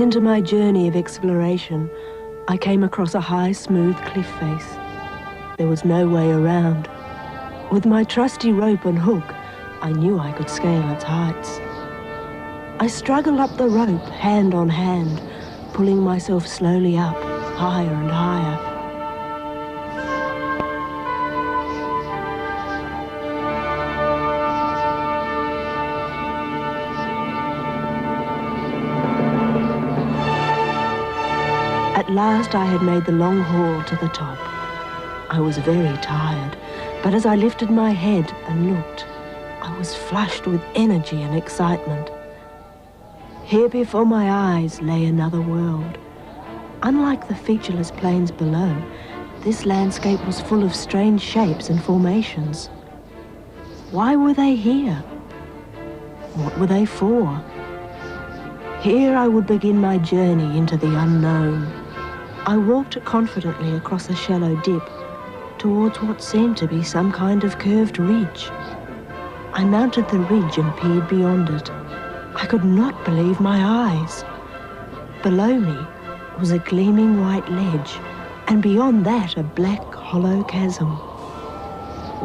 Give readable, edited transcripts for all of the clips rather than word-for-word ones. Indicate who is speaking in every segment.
Speaker 1: into my journey of exploration, I came across a high, smooth cliff face. There was no way around. With my trusty rope and hook, I knew I could scale its heights. I struggled up the rope, hand on hand, pulling myself slowly up, higher and higher. At last I had made the long haul to the top. I was very tired, but as I lifted my head and looked, I was flushed with energy and excitement. Here before my eyes lay another world. Unlike the featureless plains below, this landscape was full of strange shapes and formations. Why were they here? What were they for? Here I would begin my journey into the unknown. I walked confidently across a shallow dip towards what seemed to be some kind of curved ridge. I mounted the ridge and peered beyond it. I could not believe my eyes. Below me was a gleaming white ledge, and beyond that a black, hollow chasm.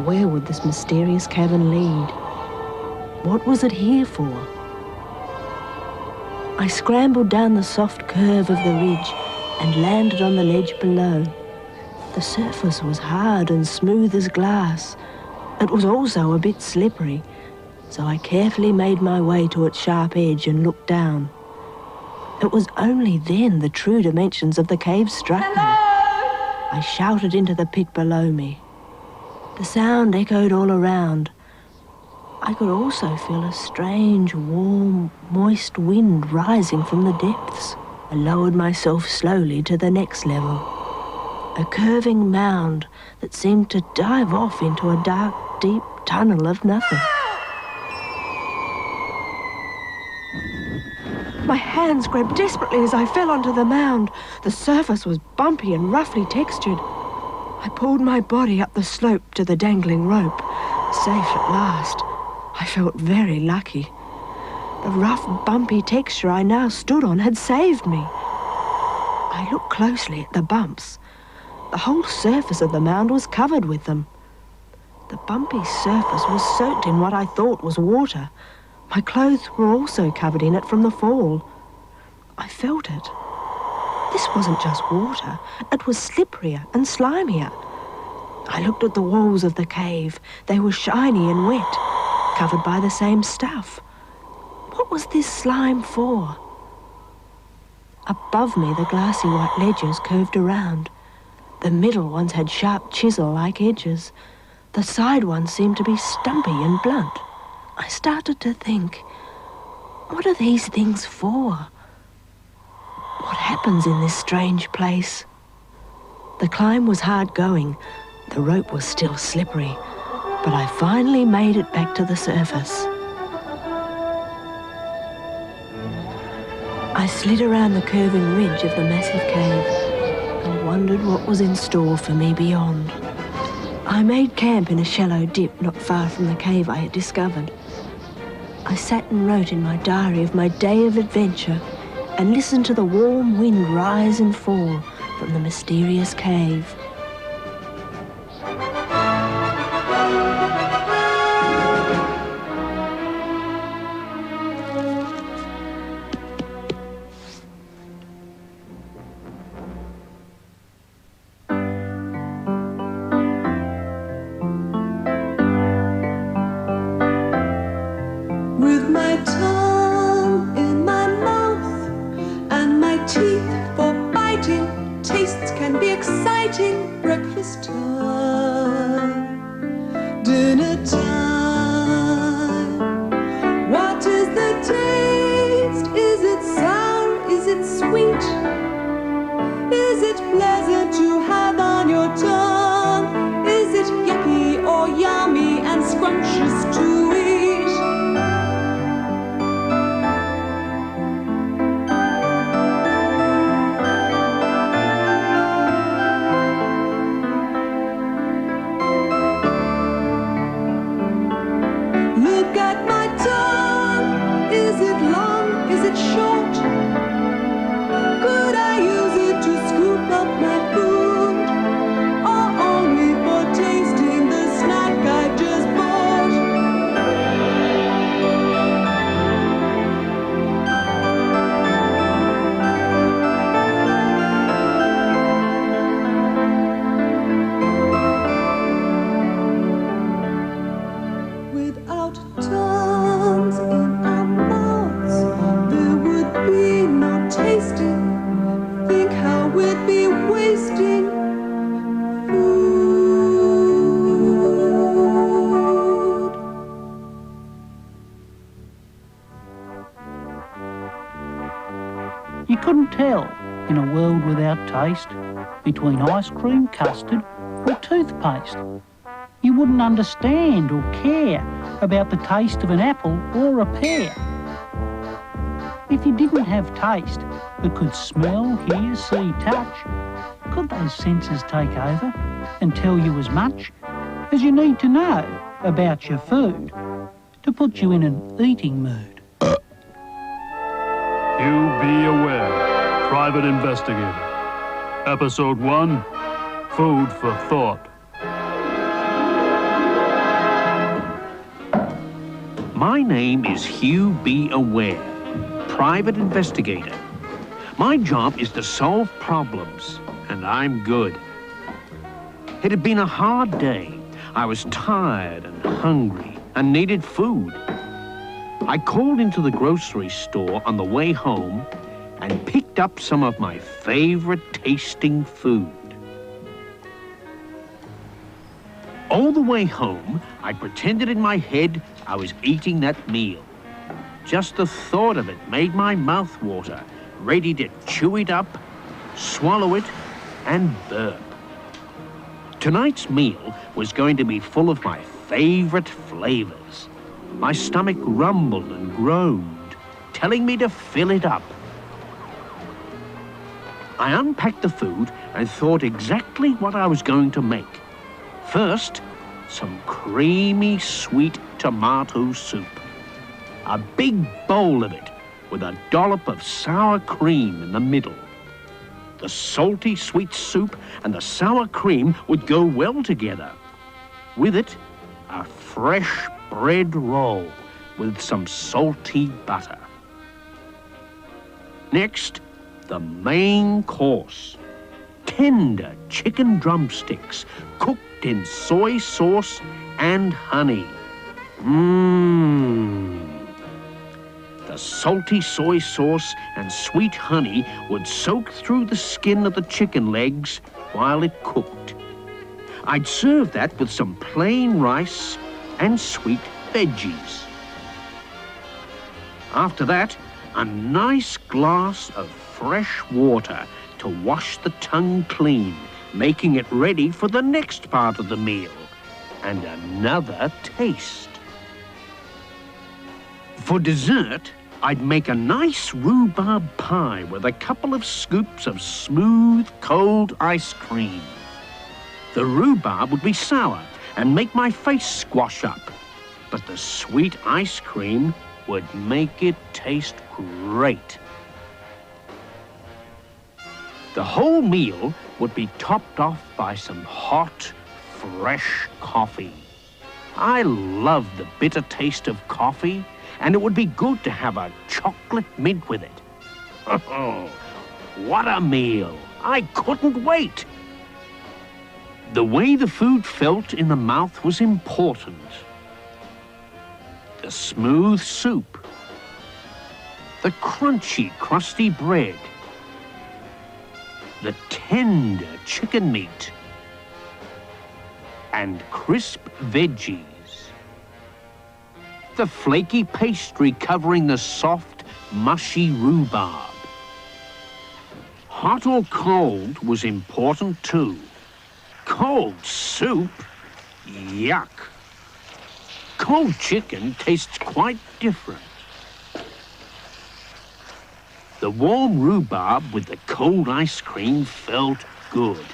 Speaker 1: Where would this mysterious cavern lead? What was it here for? I scrambled down the soft curve of the ridge and landed on the ledge below. The surface was hard and smooth as glass. It was also a bit slippery, so I carefully made my way to its sharp edge and looked down. It was only then the true dimensions of the cave struck me. I shouted into the pit below me. The sound echoed all around. I could also feel a strange, warm, moist wind rising from the depths. I lowered myself slowly to the next level. A curving mound that seemed to dive off into a dark, deep tunnel of nothing. My hands grabbed desperately as I fell onto the mound. The surface was bumpy and roughly textured. I pulled my body up the slope to the dangling rope. Safe at last. I felt very lucky. The rough, bumpy texture I now stood on had saved me. I looked closely at the bumps. The whole surface of the mound was covered with them. The bumpy surface was soaked in what I thought was water. My clothes were also covered in it from the fall. I felt it. This wasn't just water. It was slipperier and slimier. I looked at the walls of the cave. They were shiny and wet, covered by the same stuff. What was this slime for? Above me, the glassy white ledges curved around. The middle ones had sharp chisel-like edges. The side ones seemed to be stumpy and blunt. I started to think, what are these things for? What happens in this strange place? The climb was hard going. The rope was still slippery, but I finally made it back to the surface. I slid around the curving ridge of the massive cave and wondered what was in store for me beyond. I made camp in a shallow dip not far from the cave I had discovered. I sat and wrote in my diary of my day of adventure and listened to the warm wind rise and fall from the mysterious cave.
Speaker 2: With my tongue in my mouth and my teeth for biting, tastes can be exciting. Breakfast time, dinner time. What is the taste? Is it sour? Is it sweet? Is it pleasant to have on your tongue? Is it yucky or yummy and scrumptious to eat? tongues in our mouths, there would be no tasting. Think how we'd be wasting food.
Speaker 3: You couldn't tell, in a world without taste, between ice cream, custard or toothpaste. You wouldn't understand or care about the taste of an apple or a pear. If you didn't have taste but could smell, hear, see, touch, could those senses take over and tell you as much as you need to know about your food to put you in an eating mood?
Speaker 4: You be aware, Private Investigator. Episode 1, Food for Thought.
Speaker 5: My name is Hugh B. Aware, Private Investigator. My job is to solve problems, and I'm good. It had been a hard day. I was tired and hungry and needed food. I called into the grocery store on the way home and picked up some of my favorite tasting food. All the way home, I pretended in my head I was eating that meal. Just the thought of it made my mouth water, ready to chew it up, swallow it, and burp. Tonight's meal was going to be full of my favorite flavors. My stomach rumbled and groaned, telling me to fill it up. I unpacked the food and thought exactly what I was going to make. First, some creamy, sweet tomato soup. A big bowl of it with a dollop of sour cream in the middle. The salty, sweet soup and the sour cream would go well together. With it, a fresh bread roll with some salty butter. Next, the main course. Tender chicken drumsticks cooked in soy sauce and honey. The salty soy sauce and sweet honey would soak through the skin of the chicken legs while it cooked. I'd serve that with some plain rice and sweet veggies. After that, a nice glass of fresh water to wash the tongue clean, making it ready for the next part of the meal, and another taste. For dessert, I'd make a nice rhubarb pie with a couple of scoops of smooth, cold ice cream. The rhubarb would be sour and make my face squash up, but the sweet ice cream would make it taste great. The whole meal would be topped off by some hot, fresh coffee. I love the bitter taste of coffee, and it would be good to have a chocolate mint with it. Oh, what a meal! I couldn't wait! The way the food felt in the mouth was important. The smooth soup, the crunchy, crusty bread, the tender chicken meat, and crisp veggies. The flaky pastry covering the soft, mushy rhubarb. Hot or cold was important too. Cold soup? Yuck. Cold chicken tastes quite different. The warm rhubarb with the cold ice cream felt good.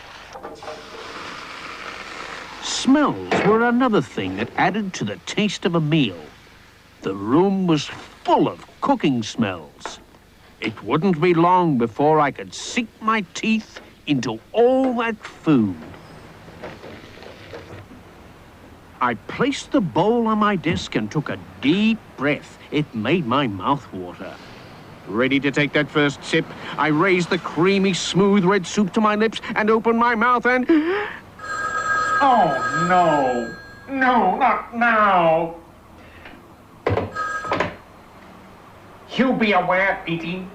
Speaker 5: Smells were another thing that added to the taste of a meal. The room was full of cooking smells. It wouldn't be long before I could sink my teeth into all that food. I placed the bowl on my desk and took a deep breath. It made my mouth water. Ready to take that first sip, I raised the creamy, smooth red soup to my lips and opened my mouth and...
Speaker 6: Oh, no. No, not now.
Speaker 5: You be aware, eating.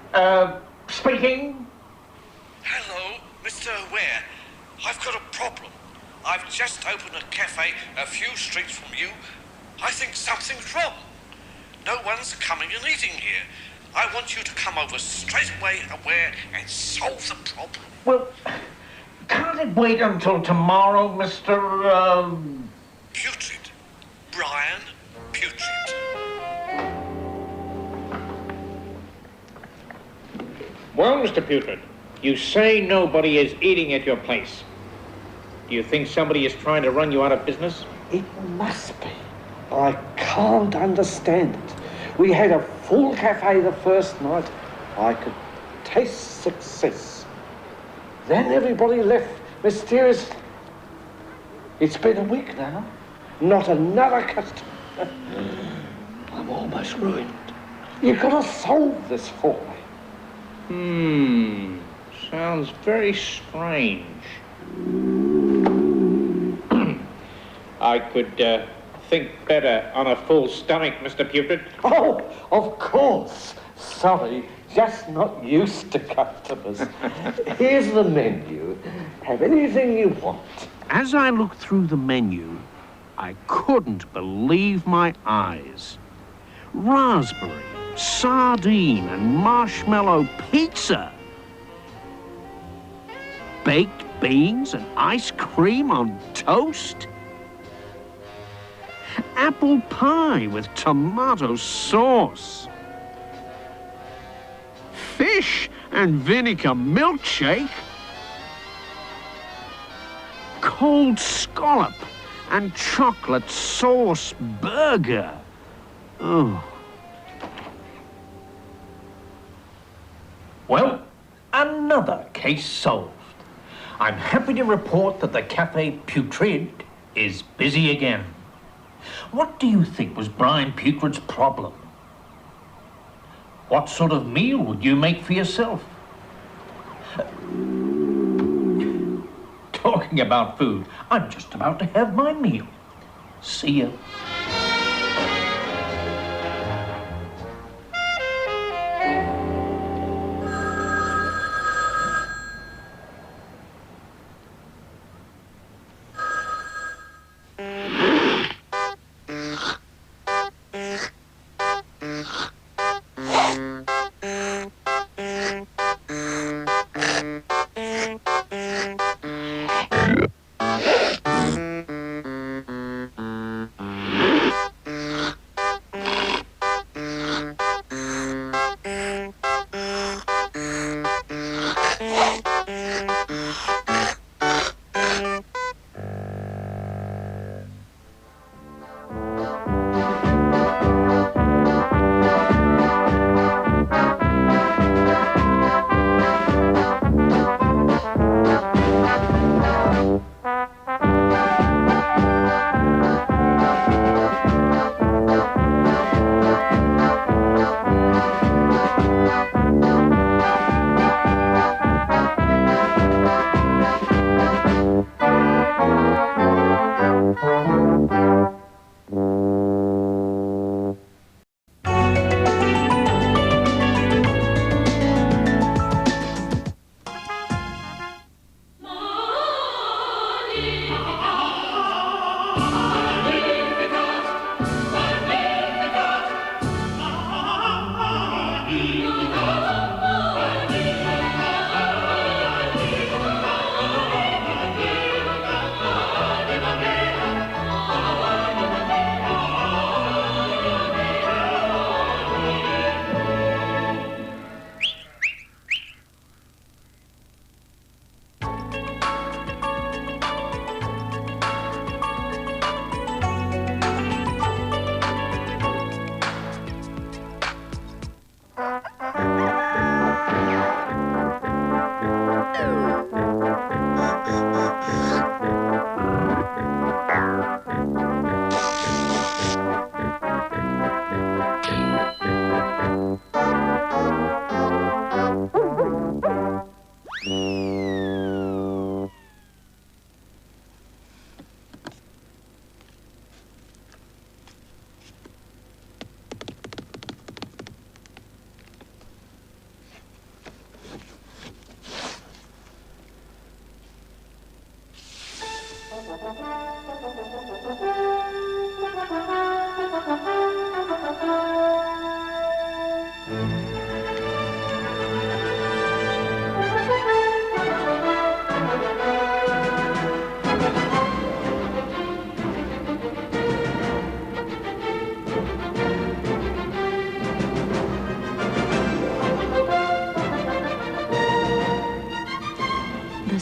Speaker 5: Speaking.
Speaker 6: Hello, Mr. Aware. I've got a problem. I've just opened a cafe a few streets from you. I think something's wrong. No one's coming and eating here. I want you to come over straight away, Aware, and solve the problem.
Speaker 5: Well, can't it wait until tomorrow, Mr.
Speaker 6: Putrid. Brian Putrid.
Speaker 7: Well, Mr. Putrid, you say nobody is eating at your place. Do you think somebody is trying to run you out of business?
Speaker 8: It must be. I can't understand it. We had a full cafe the first night. I could taste success. Then everybody left mysteriously. It's been a week now. Not another customer. I'm almost ruined. You've got to solve this for me.
Speaker 7: Sounds very strange. I could think better on a full stomach, Mr. Putrid.
Speaker 8: Oh, of course. Sorry, just not used to customers. Here's the menu. Have anything you want.
Speaker 5: As I looked through the menu, I couldn't believe my eyes. Raspberry, sardine, and marshmallow pizza. Baked beans and ice cream on toast. Apple pie with tomato sauce. Fish and vinegar milkshake. Cold scallop and chocolate sauce burger. Oh.
Speaker 9: Well, another case solved. I'm happy to report that the Cafe Putrid is busy again. What do you think was Brian Putrid's problem? What sort of meal would you make for yourself? Talking about food, I'm just about to have my meal. See ya.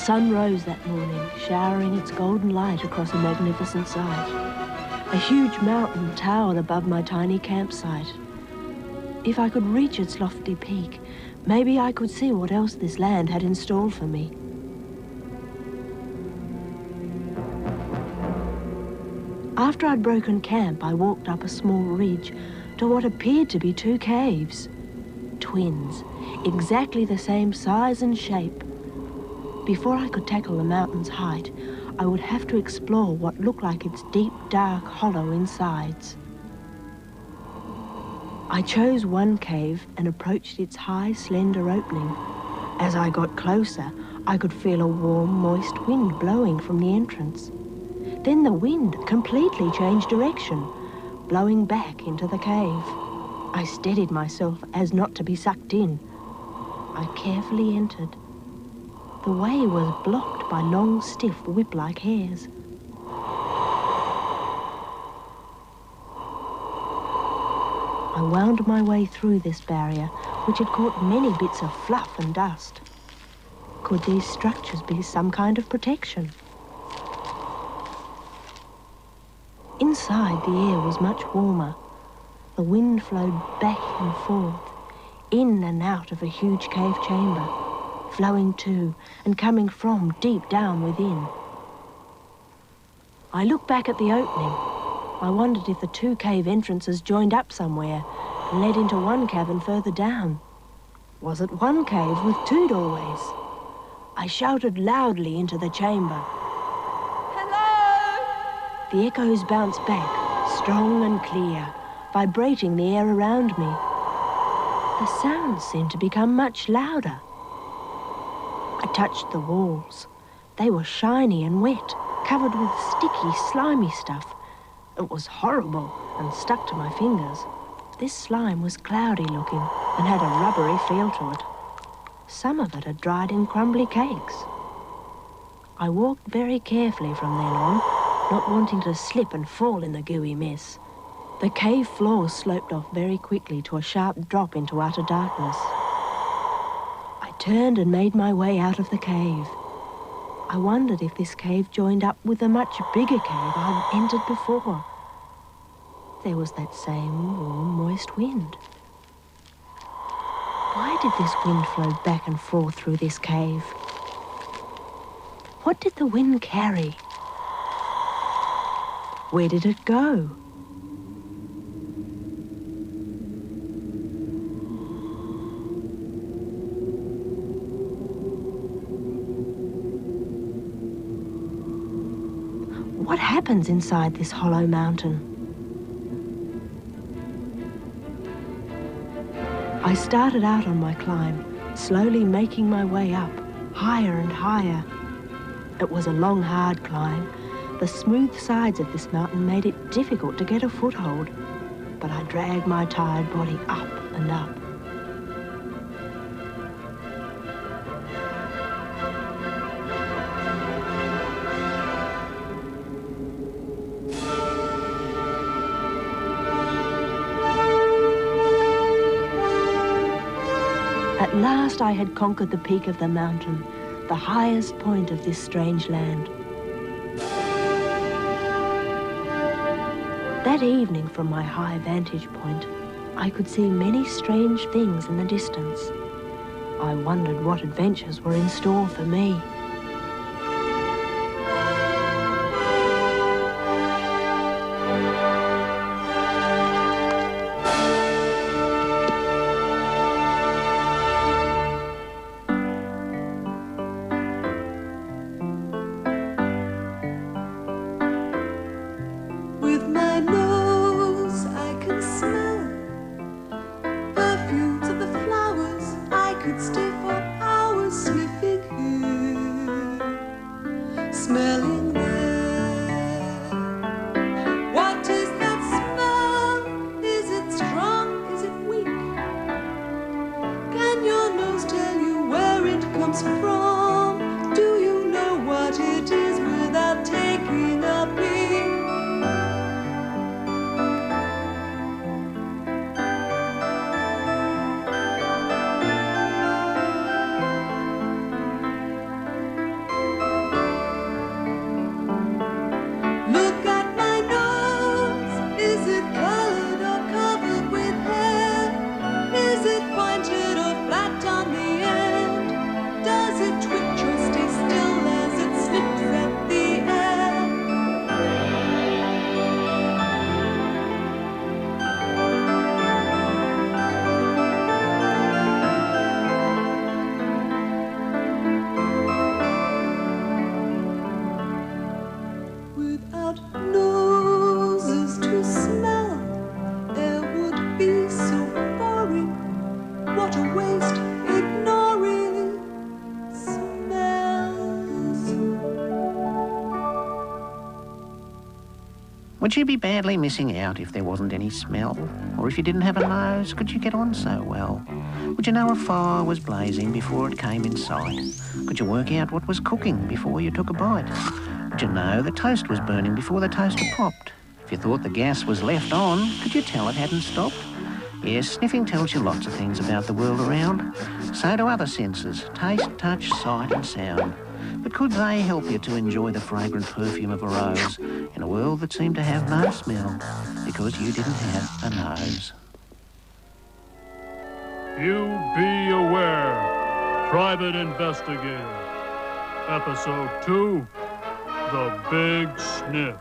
Speaker 1: sun rose that morning, showering its golden light across a magnificent sight. A huge mountain towered above my tiny campsite. If I could reach its lofty peak, maybe I could see what else this land had in store for me. After I'd broken camp, I walked up a small ridge to what appeared to be two caves. Twins, exactly the same size and shape. Before I could tackle the mountain's height, I would have to explore what looked like its deep, dark hollow insides. I chose one cave and approached its high, slender opening. As I got closer, I could feel a warm, moist wind blowing from the entrance. Then the wind completely changed direction, blowing back into the cave. I steadied myself as not to be sucked in. I carefully entered. The way was blocked by long, stiff, whip-like hairs. I wound my way through this barrier, which had caught many bits of fluff and dust. Could these structures be some kind of protection? Inside, the air was much warmer. The wind flowed back and forth, in and out of a huge cave chamber, flowing to and coming from deep down within. I looked back at the opening. I wondered if the two cave entrances joined up somewhere and led into one cavern further down. Was it one cave with two doorways? I shouted loudly into the chamber. The echoes bounced back, strong and clear, vibrating the air around me. The sounds seemed to become much louder. I touched the walls. They were shiny and wet, covered with sticky, slimy stuff. It was horrible and stuck to my fingers. This slime was cloudy looking and had a rubbery feel to it. Some of it had dried in crumbly cakes. I walked very carefully from then on, not wanting to slip and fall in the gooey mess. The cave floor sloped off very quickly to a sharp drop into utter darkness. I turned and made my way out of the cave. I wondered if this cave joined up with a much bigger cave I'd entered before. There was that same warm, moist wind. Why did this wind flow back and forth through this cave? What did the wind carry? Where did it go? What happens inside this hollow mountain? I started out on my climb, slowly making my way up, higher and higher. It was a long, hard climb. The smooth sides of this mountain made it difficult to get a foothold, but I dragged my tired body up and up. At last I had conquered the peak of the mountain, the highest point of this strange land. That evening, from my high vantage point, I could see many strange things in the distance. I wondered what adventures were in store for me.
Speaker 2: With my nose I can smell perfumes of the flowers. I could stay for hours sniffing here, smelling there. What is that smell? Is it strong? Is it weak? Can your nose tell you where it comes from? Do you know what it is without taking a peek?
Speaker 5: Would you be badly missing out if there wasn't any smell? Or if you didn't have a nose, could you get on so well? Would you know a fire was blazing before it came in sight? Could you work out what was cooking before you took a bite? Would you know the toast was burning before the toaster popped? If you thought the gas was left on, could you tell it hadn't stopped? Yes, sniffing tells you lots of things about the world around. So do other senses, taste, touch, sight and sound. But could they help you to enjoy the fragrant perfume of a rose in a world that seemed to have no smell because you didn't have a nose?
Speaker 4: You be aware, Private Investigator. Episode 2, The Big Sniff.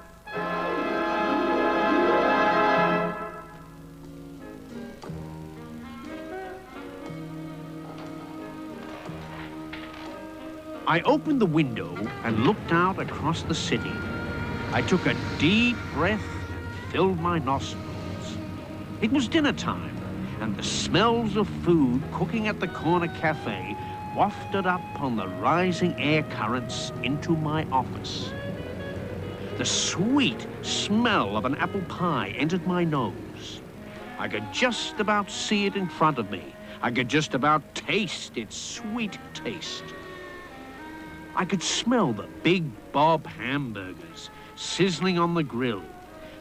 Speaker 5: I opened the window and looked out across the city. I took a deep breath and filled my nostrils. It was dinner time, and the smells of food cooking at the corner cafe wafted up on the rising air currents into my office. The sweet smell of an apple pie entered my nose. I could just about see it in front of me. I could just about taste its sweet taste. I could smell the Big Bob hamburgers sizzling on the grill,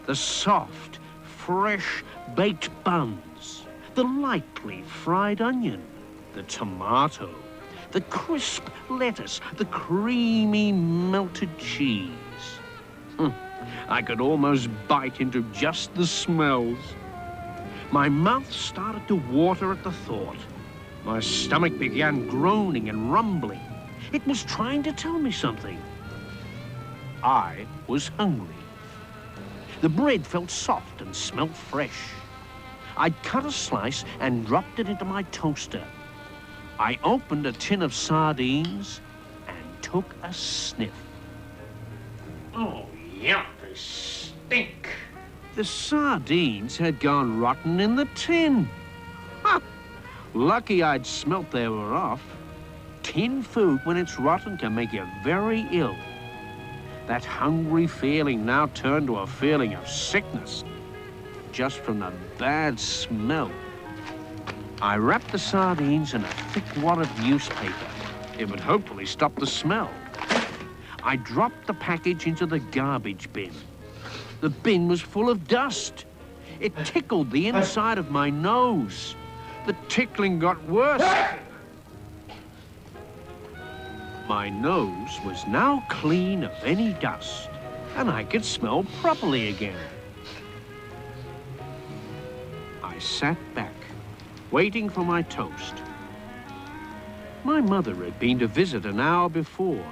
Speaker 5: the soft, fresh baked buns, the lightly fried onion, the tomato, the crisp lettuce, the creamy melted cheese. I could almost bite into just the smells. My mouth started to water at the thought. My stomach began groaning and rumbling. It was trying to tell me something. I was hungry. The bread felt soft and smelt fresh. I'd cut a slice and dropped it into my toaster. I opened a tin of sardines and took a sniff.
Speaker 7: Oh, yuck, they stink.
Speaker 5: The sardines had gone rotten in the tin. Ha! Lucky I'd smelt they were off. Tin food, when it's rotten, can make you very ill. That hungry feeling now turned to a feeling of sickness, just from the bad smell. I wrapped the sardines in a thick wad of newspaper. It would hopefully stop the smell. I dropped the package into the garbage bin. The bin was full of dust. It tickled the inside of my nose. The tickling got worse. My nose was now clean of any dust, and I could smell properly again. I sat back, waiting for my toast. My mother had been to visit an hour before.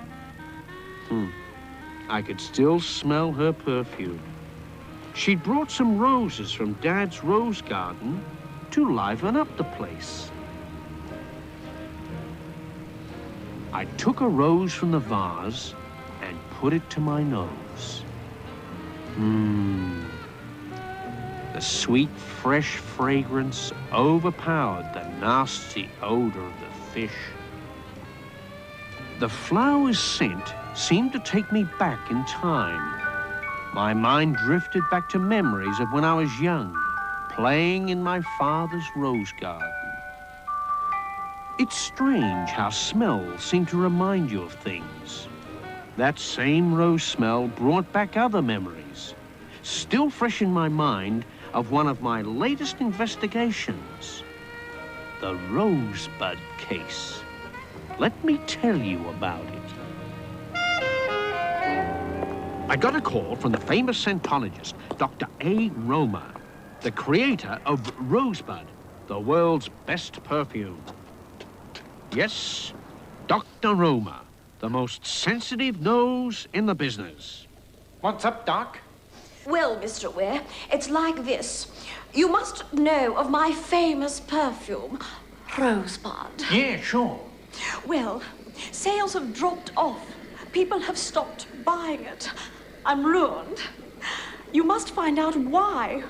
Speaker 5: I could still smell her perfume. She'd brought some roses from Dad's rose garden to liven up the place. I took a rose from the vase and put it to my nose. The sweet, fresh fragrance overpowered the nasty odor of the fish. The flower's scent seemed to take me back in time. My mind drifted back to memories of when I was young, playing in my father's rose garden. It's strange how smells seem to remind you of things. That same rose smell brought back other memories, still fresh in my mind, of one of my latest investigations, the Rosebud case. Let me tell you about it. I got a call from the famous scentologist, Dr. A. Roma, the creator of Rosebud, the world's best perfume. Yes, Dr. Roma, the most sensitive nose in the business.
Speaker 7: What's up, Doc?
Speaker 10: Well, Mr. Ware, it's like this. You must know of my famous perfume, Rosebud.
Speaker 9: Yeah, sure.
Speaker 10: Well, sales have dropped off. People have stopped buying it. I'm ruined. You must find out why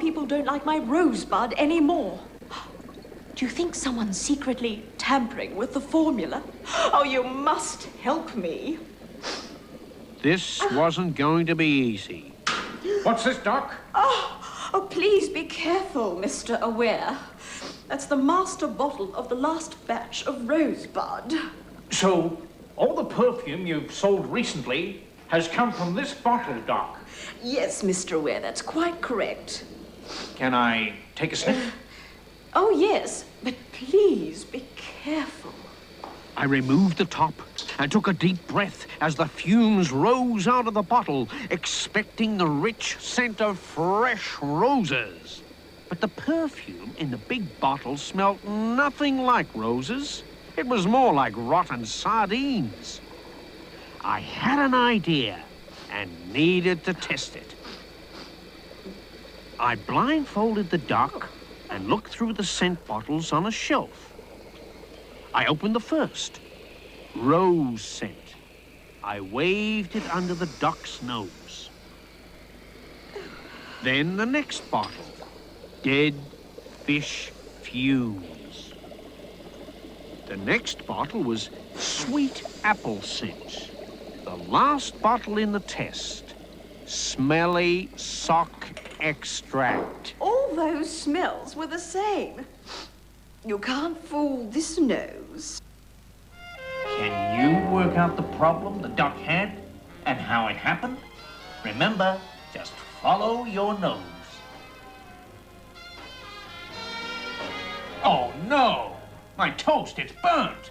Speaker 10: people don't like my Rosebud anymore. Do you think someone's secretly tampering with the formula? Oh, you must help me.
Speaker 5: This wasn't going to be easy.
Speaker 7: What's this, Doc?
Speaker 10: Oh, please be careful, Mr. Aware. That's the master bottle of the last batch of Rosebud.
Speaker 7: So, all the perfume you've sold recently has come from this bottle, Doc.
Speaker 10: Yes, Mr. Aware, that's quite correct.
Speaker 7: Can I take a sniff?
Speaker 10: Oh, yes, but please be careful.
Speaker 5: I removed the top and took a deep breath as the fumes rose out of the bottle, expecting the rich scent of fresh roses. But the perfume in the big bottle smelt nothing like roses. It was more like rotten sardines. I had an idea and needed to test it. I blindfolded the Doc and looked through the scent bottles on a shelf. I opened the first, rose scent. I waved it under the Doc's nose. Then the next bottle, dead fish fumes. The next bottle was sweet apple scent. The last bottle in the test, smelly sock extract.
Speaker 10: All those smells were the same. You can't fool this nose.
Speaker 9: Can you work out the problem the Doc had and how it happened? Remember, just follow your nose. Oh, no! My toast, it's burnt!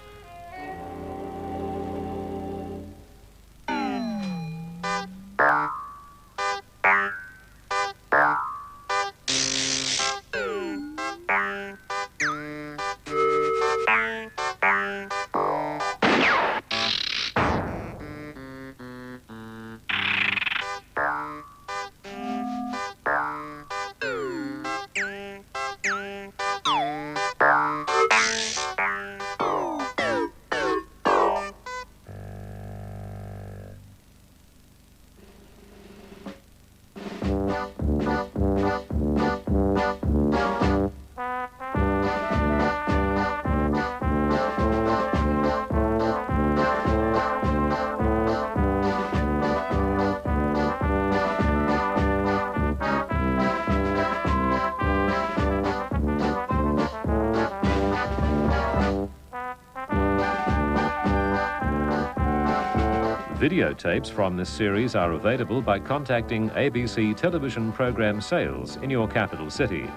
Speaker 11: Videotapes from this series are available by contacting ABC Television Program Sales in your capital city.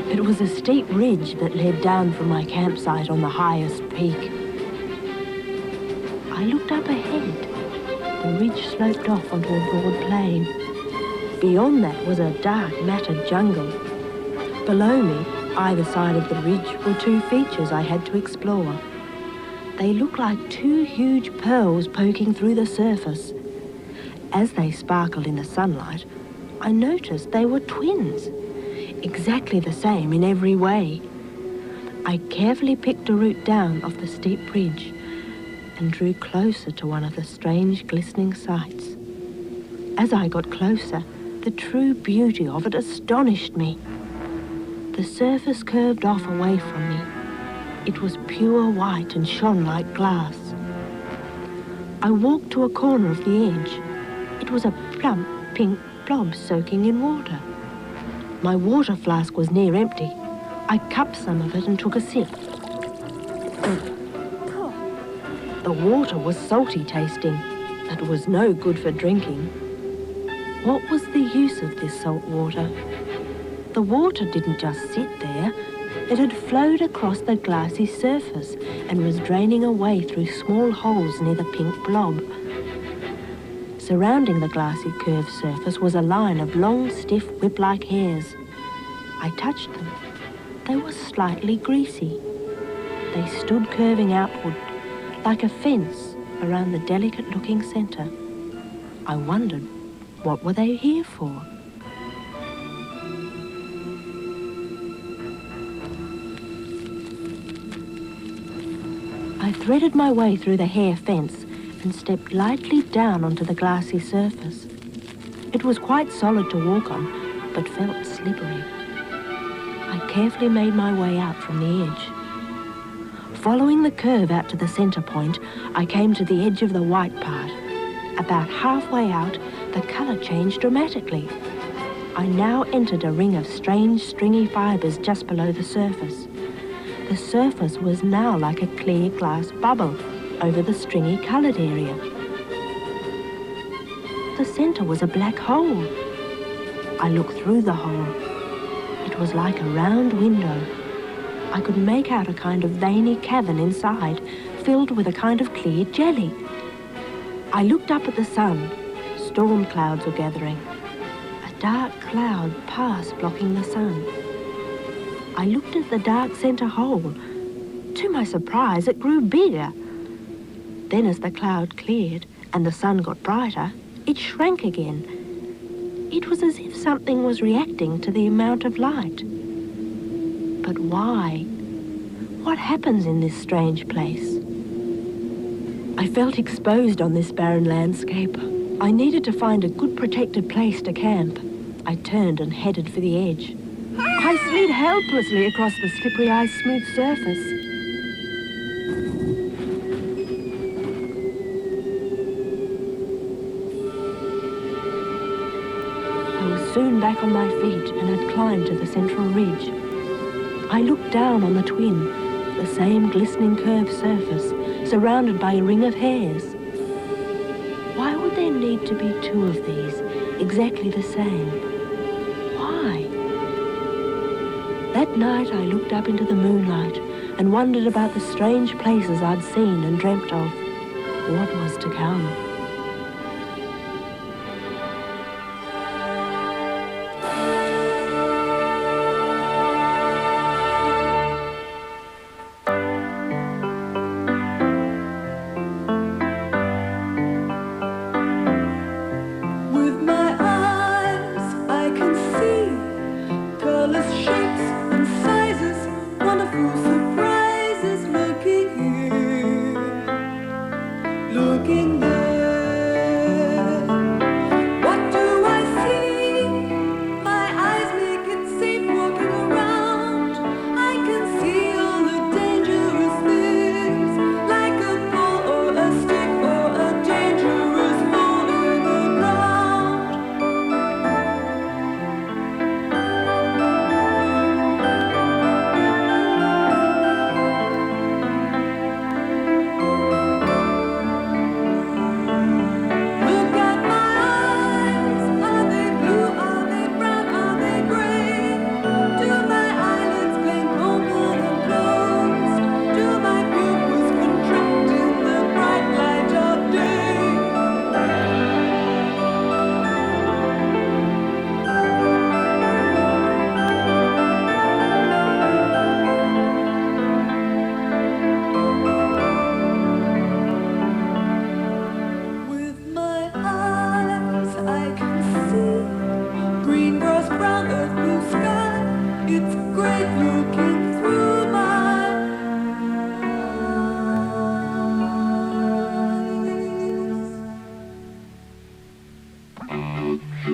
Speaker 1: It was a steep ridge that led down from my campsite on the highest peak. I looked up ahead. The ridge sloped off onto a broad plain. Beyond that was a dark, matted jungle. Below me, either side of the ridge, were two features I had to explore. They looked like two huge pearls poking through the surface. As they sparkled in the sunlight, I noticed they were twins, exactly the same in every way. I carefully picked a route down off the steep ridge and drew closer to one of the strange glistening sights. As I got closer, the true beauty of it astonished me. The surface curved off away from me. It was pure white and shone like glass. I walked to a corner of the edge. It was a plump pink blob soaking in water. My water flask was near empty. I cupped some of it and took a sip. The water was salty tasting. It was no good for drinking. What was the use of this salt water? The water didn't just sit there. It had flowed across the glassy surface and was draining away through small holes near the pink blob. Surrounding the glassy curved surface was a line of long, stiff, whip-like hairs. I touched them. They were slightly greasy. They stood curving outward, like a fence around the delicate-looking centre. I wondered, what were they here for? I threaded my way through the hair fence and stepped lightly down onto the glassy surface. It was quite solid to walk on, but felt slippery. I carefully made my way out from the edge. Following the curve out to the centre point, I came to the edge of the white part. About halfway out, the colour changed dramatically. I now entered a ring of strange, stringy fibres just below the surface. The surface was now like a clear glass bubble over the stringy coloured area. The centre was a black hole. I looked through the hole. It was like a round window. I could make out a kind of veiny cavern inside, filled with a kind of clear jelly. I looked up at the sun. Storm clouds were gathering. A dark cloud passed, blocking the sun. I looked at the dark centre hole. To my surprise, it grew bigger. Then as the cloud cleared and the sun got brighter, it shrank again. It was as if something was reacting to the amount of light. But why? What happens in this strange place? I felt exposed on this barren landscape. I needed to find a good protected place to camp. I turned and headed for the edge. I slid helplessly across the slippery ice-smooth surface. Soon back on my feet and had climbed to the central ridge. I looked down on the twin, the same glistening curved surface, surrounded by a ring of hairs. Why would there need to be two of these, exactly the same? Why? That night I looked up into the moonlight and wondered about the strange places I'd seen and dreamt of. What was to come?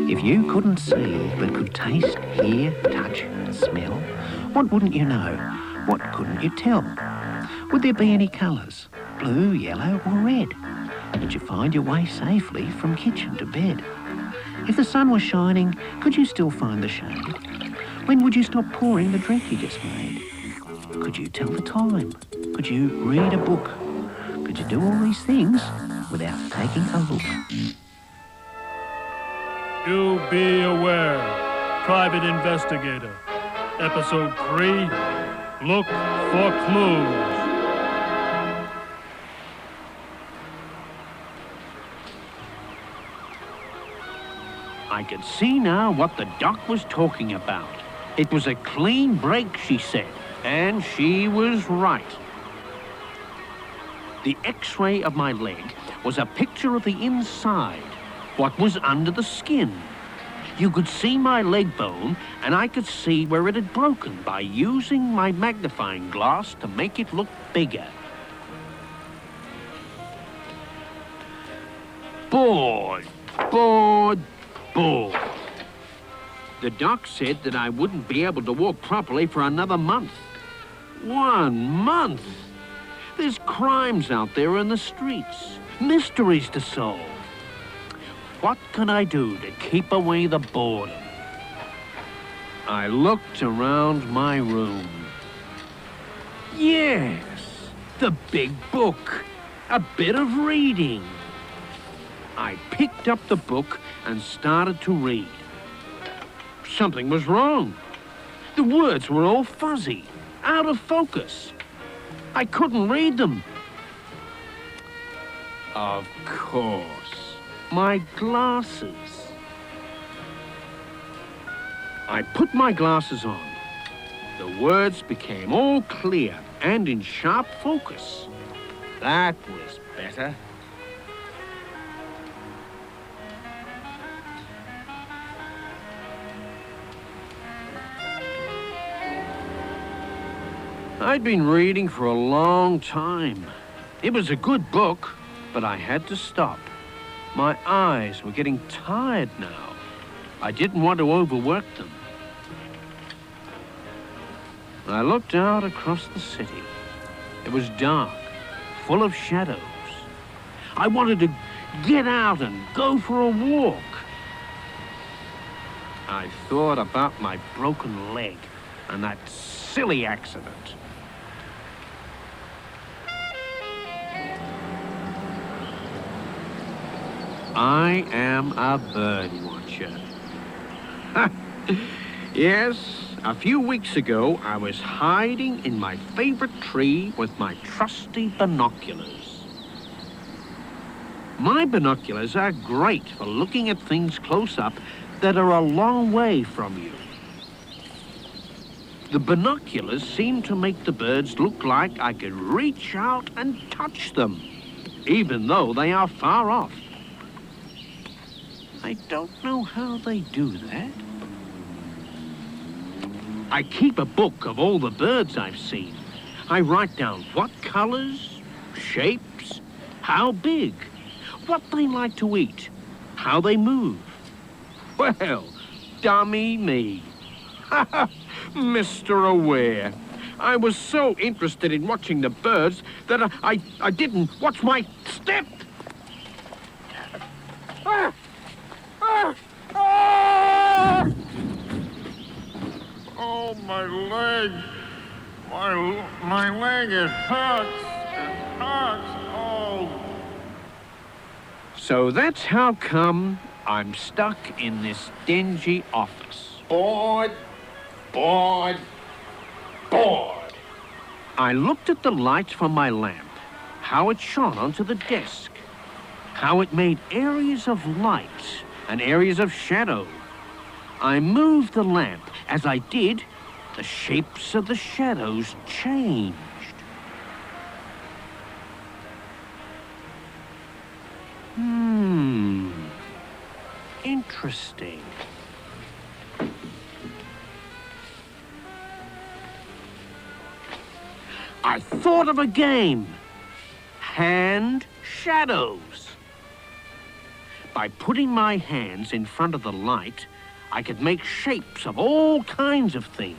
Speaker 5: If you couldn't see but could taste, hear, touch and smell, what wouldn't you know? What couldn't you tell? Would there be any colours? Blue, yellow or red? Would you find your way safely from kitchen to bed? If the sun was shining, could you still find the shade? When would you stop pouring the drink you just made? Could you tell the time? Could you read a book? Could you do all these things? without taking a look.
Speaker 4: You be aware, Private Investigator. Episode 3, Look for Clues.
Speaker 5: I could see now what the doc was talking about. It was a clean break, she said, and she was right. The X-ray of my leg was a picture of the inside, what was under the skin. You could see my leg bone, and I could see where it had broken by using my magnifying glass to make it look bigger. Bored. The doc said that I wouldn't be able to walk properly for another month. 1 month! There's crimes out there in the streets, mysteries to solve. What can I do to keep away the boredom? I looked around my room. Yes, the big book, a bit of reading. I picked up the book and started to read. Something was wrong. The words were all fuzzy, out of focus. I couldn't read them. Of course, my glasses. I put my glasses on. The words became all clear and in sharp focus. That was better. I'd been reading for a long time. It was a good book, but I had to stop. My eyes were getting tired now. I didn't want to overwork them. I looked out across the city. It was dark, full of shadows. I wanted to get out and go for a walk. I thought about my broken leg and that silly accident. I am a bird watcher. Yes, a few weeks ago, I was hiding in my favorite tree with my trusty binoculars. My binoculars are great for looking at things close up that are a long way from you. The binoculars seem to make the birds look like I could reach out and touch them, even though they are far off. I don't know how they do that. I keep a book of all the birds I've seen. I write down what colors, shapes, how big, what they like to eat, how they move. Well, dummy me. Mr. Aware. I was so interested in watching the birds that I didn't watch my step.
Speaker 8: Oh, my leg. My leg, it hurts. It hurts. Oh.
Speaker 5: So that's how come I'm stuck in this dingy office.
Speaker 8: Bored.
Speaker 5: I looked at the light from my lamp, how it shone onto the desk, how it made areas of light and areas of shadow. I moved the lamp. As I did, the shapes of the shadows changed. Interesting. I thought of a game. Hand shadows. By putting my hands in front of the light, I could make shapes of all kinds of things.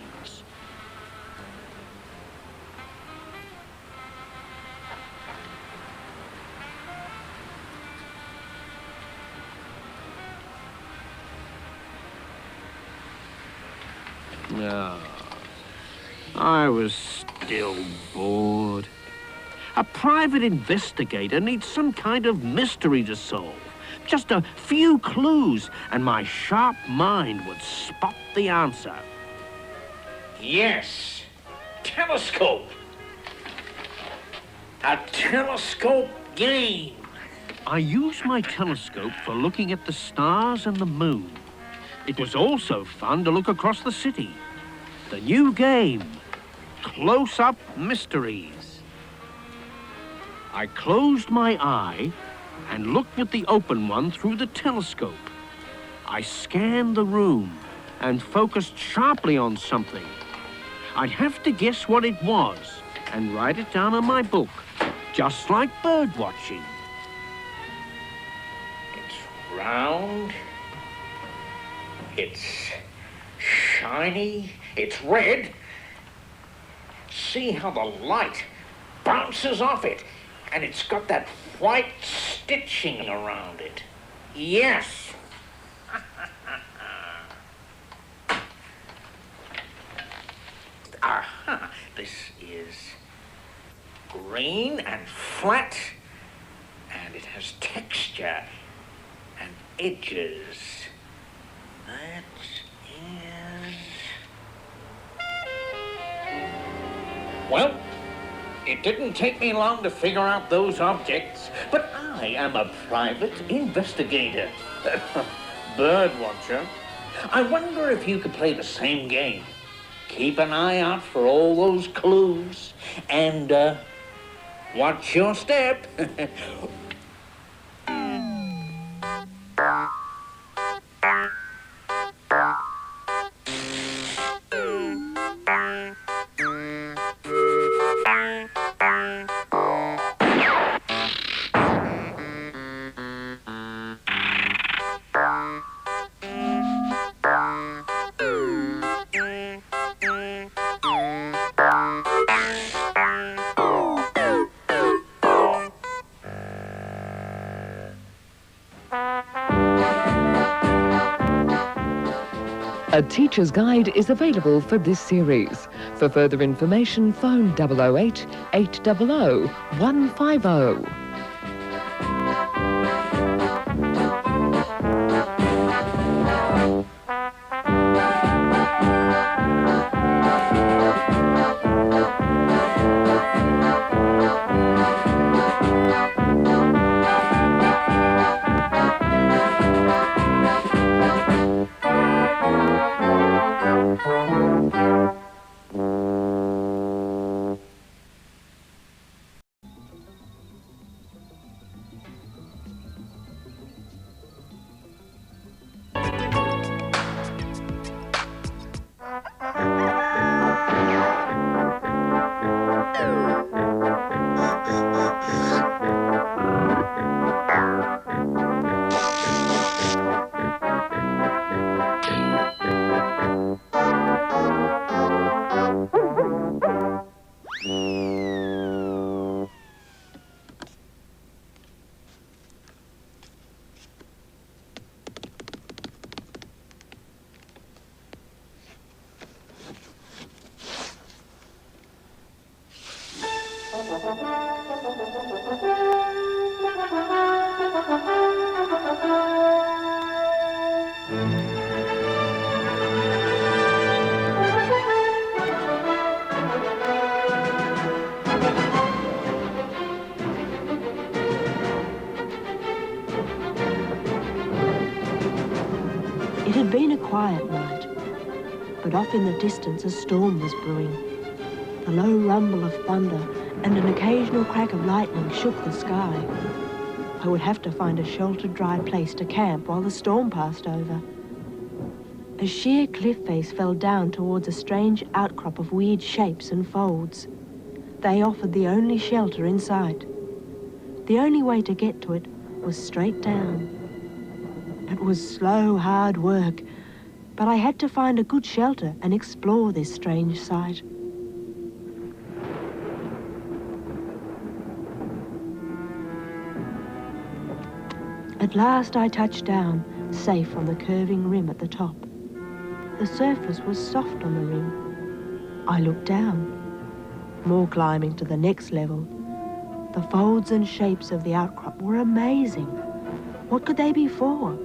Speaker 5: I was still bored. A private investigator needs some kind of mystery to solve. Just a few clues, and my sharp mind would spot the answer.
Speaker 9: Yes, telescope. A telescope game.
Speaker 5: I used my telescope for looking at the stars and the moon. It was also fun to look across the city. The new game, Close-Up Mysteries. I closed my eye and looked at the open one through the telescope. I scanned the room and focused sharply on something. I'd have to guess what it was and write it down on my book, just like bird watching.
Speaker 9: It's round. It's shiny. It's red. See how the light bounces off it, and it's got that white stitching around it. Yes. Aha, this is green and flat, and it has texture and edges. That is... Well, it didn't take me long to figure out those objects, but I am a private investigator. Bird watcher. I wonder if you could play the same game. Keep an eye out for all those clues and watch your step.
Speaker 12: A teacher's guide is available for this series. For further information, phone 008 800 150.
Speaker 1: It had been a quiet night, but off in the distance a storm was brewing. The low rumble of thunder and an occasional crack of lightning shook the sky. I would have to find a sheltered, dry place to camp while the storm passed over. A sheer cliff face fell down towards a strange outcrop of weird shapes and folds. They offered the only shelter in sight. The only way to get to it was straight down. It was slow, hard work, but I had to find a good shelter and explore this strange sight. At last I touched down, safe on the curving rim at the top. The surface was soft on the rim. I looked down. More climbing to the next level. The folds and shapes of the outcrop were amazing. What could they be for?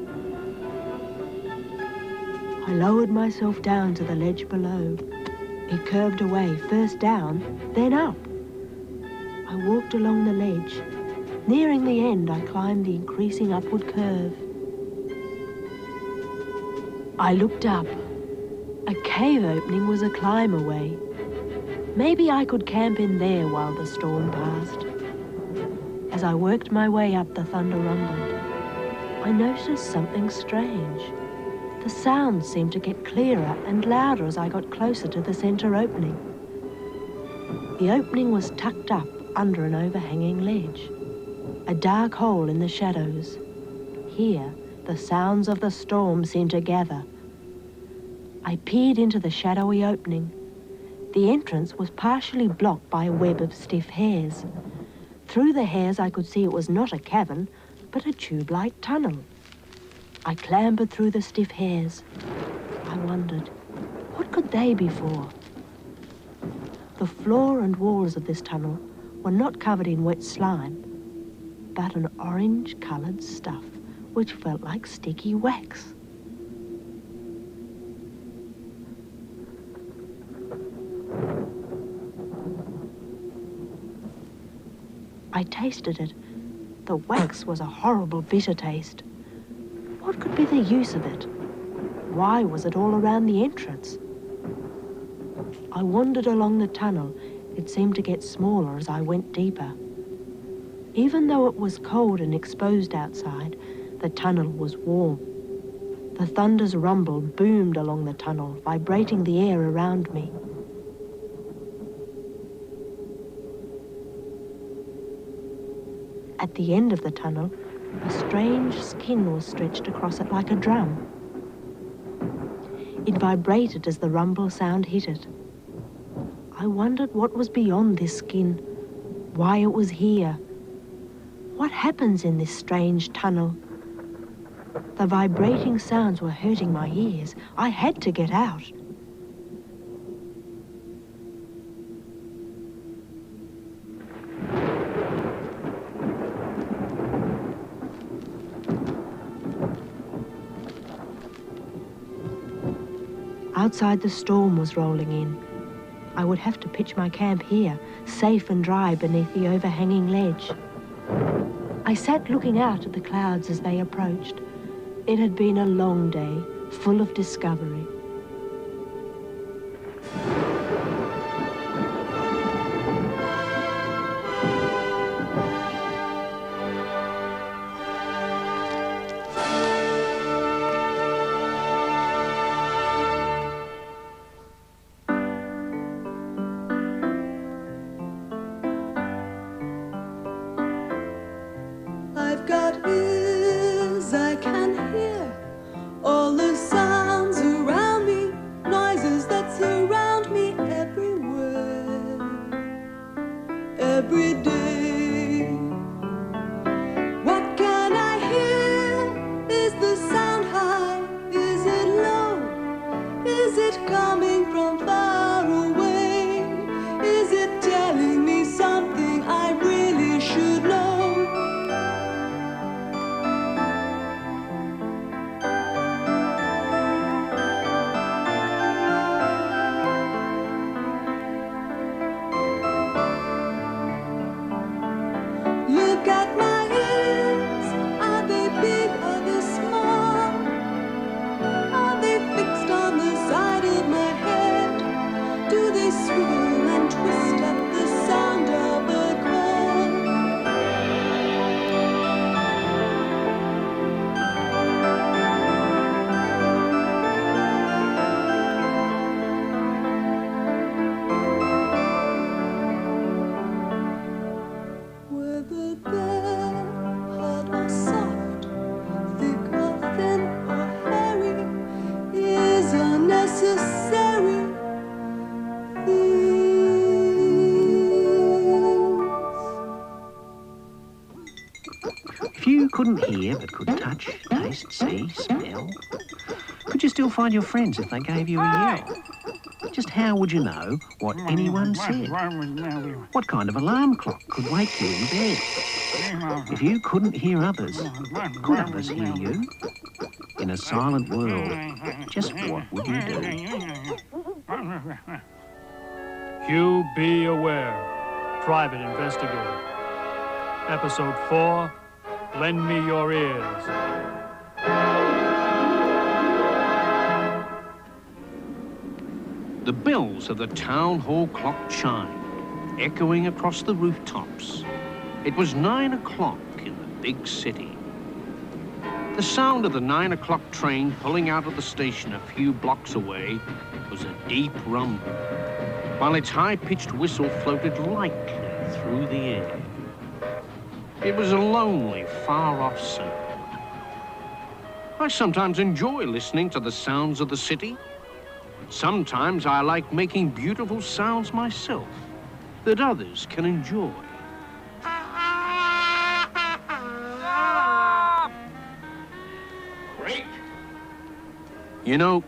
Speaker 1: I lowered myself down to the ledge below. It curved away, first down, then up. I walked along the ledge. Nearing the end, I climbed the increasing upward curve. I looked up. A cave opening was a climb away. Maybe I could camp in there while the storm passed. As I worked my way up, the thunder rumbled. I noticed something strange. The sound seemed to get clearer and louder as I got closer to the center opening. The opening was tucked up under an overhanging ledge, a dark hole in the shadows. Here, the sounds of the storm seemed to gather. I peered into the shadowy opening. The entrance was partially blocked by a web of stiff hairs. Through the hairs, I could see it was not a cavern, but a tube-like tunnel. I clambered through the stiff hairs. I wondered, what could they be for? The floor and walls of this tunnel were not covered in wet slime, but an orange-coloured stuff which felt like sticky wax. I tasted it. The wax was a horrible bitter taste. What could be the use of it? Why was it all around the entrance? I wandered along the tunnel. It seemed to get smaller as I went deeper. Even though it was cold and exposed outside, the tunnel was warm. The thunder's rumble boomed along the tunnel, vibrating the air around me. At the end of the tunnel, a strange skin was stretched across it like a drum. It vibrated as the rumble sound hit it. I wondered what was beyond this skin, why it was here. What happens in this strange tunnel? The vibrating sounds were hurting my ears. I had to get out. Outside, the storm was rolling in. I would have to pitch my camp here, safe and dry beneath the overhanging ledge. I sat looking out at the clouds as they approached. It had been a long day, full of discovery.
Speaker 2: I've got ears, I can hear all the sounds around me, noises that surround me everywhere, every day. What can I hear? Is the sound high? Is it low? Is it coming from far away? Is it telling me something I really should know? Look at my ears, are they big, are they small? Are they fixed on the side of my head? Do they swivel and twist at the sound of a call? Whether they're hard or soft, thick or thin or hairy, is unnecessary.
Speaker 5: If you couldn't hear but could touch, taste, see, smell, could you still find your friends if they gave you a yell? Just how would you know what anyone said? What kind of alarm clock could wake you in bed? If you couldn't hear others, could others hear you? In a silent world, just what would you do?
Speaker 4: Hugh, be aware. Private investigator. Episode 4, Lend Me Your Ears.
Speaker 5: The bells of the town hall clock chimed, echoing across the rooftops. It was 9 o'clock in the big city. The sound of the 9 o'clock train pulling out of the station a few blocks away was a deep rumble, while its high-pitched whistle floated lightly through the air. It was a lonely, far-off sound. I sometimes enjoy listening to the sounds of the city. Sometimes I like making beautiful sounds myself that others can enjoy.
Speaker 6: Great.
Speaker 5: You know,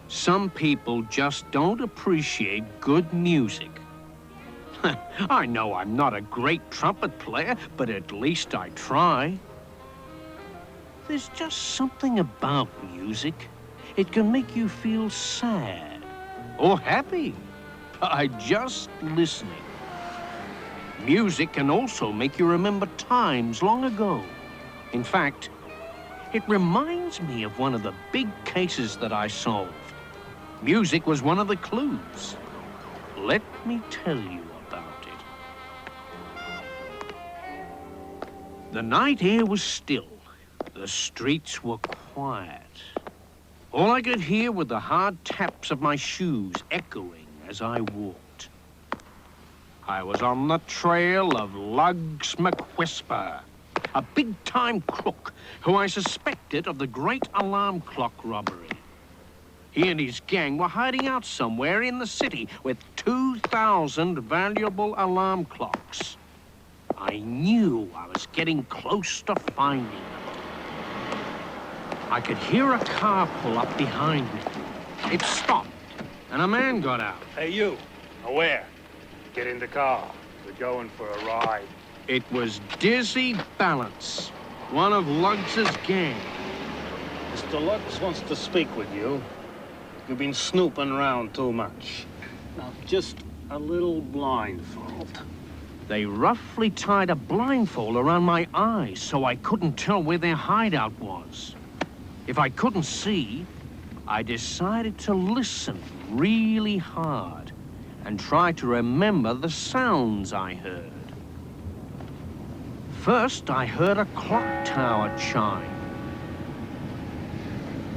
Speaker 5: some people just don't appreciate good music. I know I'm not a great trumpet player, but at least I try. There's just something about music. It can make you feel sad or happy by just listening. Music can also make you remember times long ago. In fact, it reminds me of one of the big cases that I solved. Music was one of the clues. Let me tell you about it. The night air was still. The streets were quiet. All I could hear were the hard taps of my shoes echoing as I walked. I was on the trail of Lugs McWhisper, a big-time crook who I suspected of the great alarm clock robbery. He and his gang were hiding out somewhere in the city with 2,000 valuable alarm clocks. I knew I was getting close to finding them. I could hear a car pull up behind me. It stopped, and a man got out.
Speaker 4: Hey, you. Aware. Get in the car. We're going for a ride.
Speaker 5: It was Dizzy Balance, one of Lugs's gang.
Speaker 13: Mr. Luggs wants to speak with you. You've been snooping around too much. Now, just a little blindfold.
Speaker 5: They roughly tied a blindfold around my eyes so I couldn't tell where their hideout was. If I couldn't see, I decided to listen really hard and try to remember the sounds I heard. First, I heard a clock tower chime.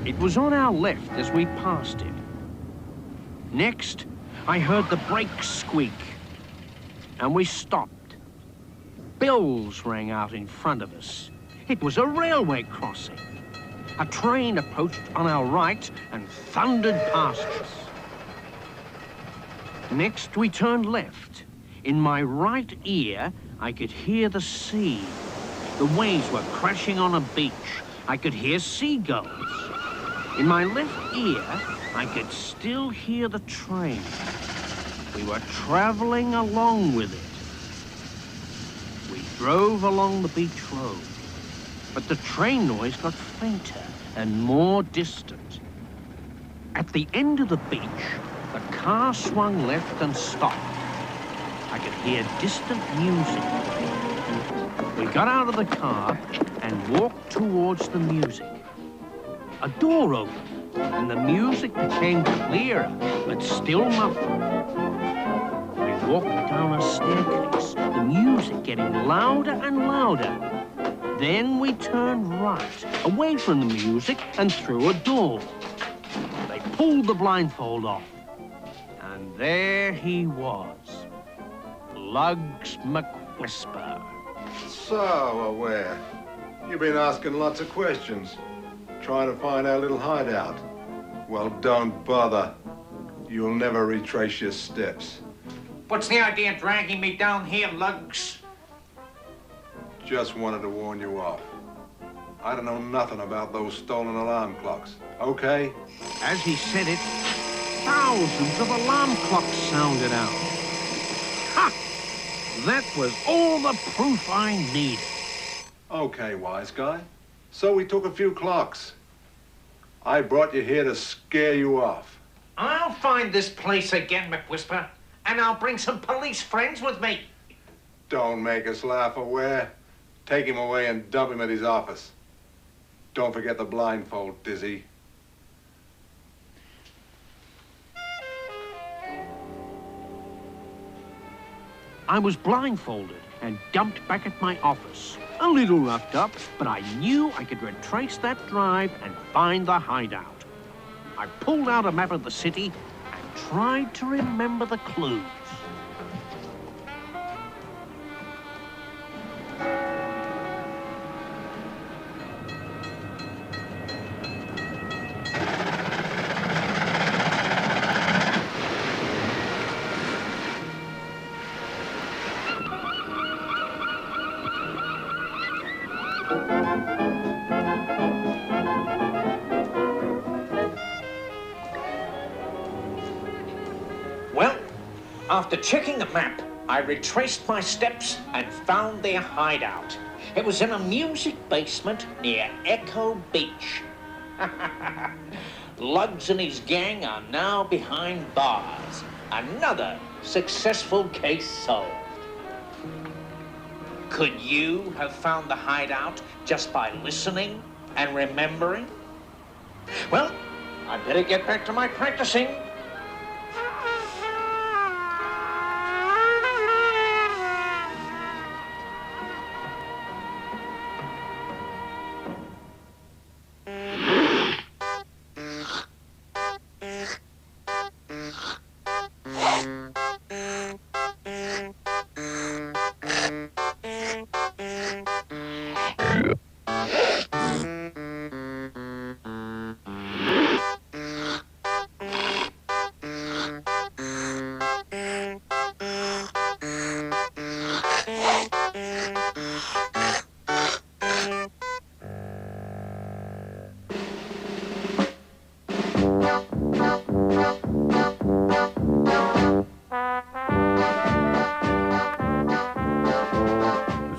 Speaker 5: It was on our left as we passed it. Next, I heard the brakes squeak, and we stopped. Bells rang out in front of us. It was a railway crossing. A train approached on our right and thundered past us. Next, we turned left. In my right ear, I could hear the sea. The waves were crashing on a beach. I could hear seagulls. In my left ear, I could still hear the train. We were traveling along with it. We drove along the beach road, but the train noise got fainter and more distant. At the end of the beach, the car swung left and stopped. I could hear distant music. We got out of the car and walked towards the music. A door opened, and the music became clearer, but still muffled. We walked down a staircase, the music getting louder and louder. Then we turned right, away from the music and through a door. They pulled the blindfold off, and there he was, Lugs McWhisper.
Speaker 14: So, Aware, you've been asking lots of questions, trying to find our little hideout. Well, don't bother. You'll never retrace your steps.
Speaker 6: What's the idea of dragging me down here, Lugs?
Speaker 14: Just wanted to warn you off. I don't know nothing about those stolen alarm clocks, okay?
Speaker 5: As he said it, thousands of alarm clocks sounded out. Ha! That was all the proof I needed.
Speaker 14: Okay, wise guy. So we took a few clocks. I brought you here to scare you off.
Speaker 6: I'll find this place again, McWhisper, and I'll bring some police friends with me.
Speaker 14: Don't make us laugh, Aware. Take him away and dump him at his office. Don't forget the blindfold, Dizzy.
Speaker 5: I was blindfolded and dumped back at my office. A little roughed up, but I knew I could retrace that drive and find the hideout. I pulled out a map of the city and tried to remember the clues.
Speaker 6: Well, after checking the map, I retraced my steps and found their hideout. It was in a music basement near Echo Beach. Lugs and his gang are now behind bars. Another successful case solved. Could you have found the hideout just by listening and remembering? Well, I'd better get back to my practicing.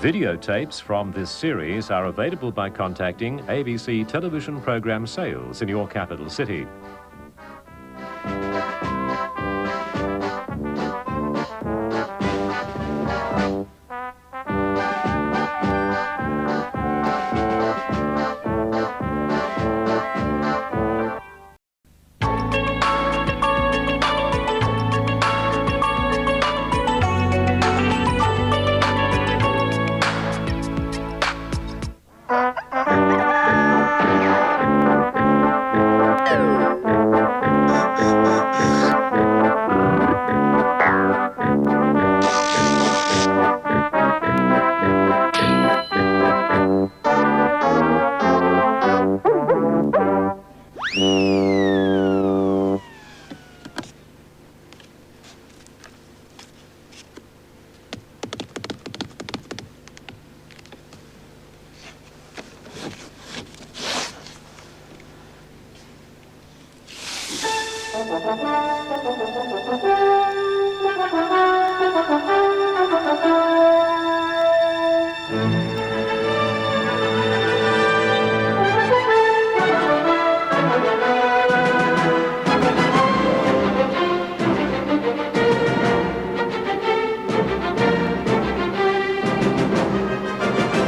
Speaker 11: Videotapes from this series are available by contacting ABC Television Program Sales in your capital city.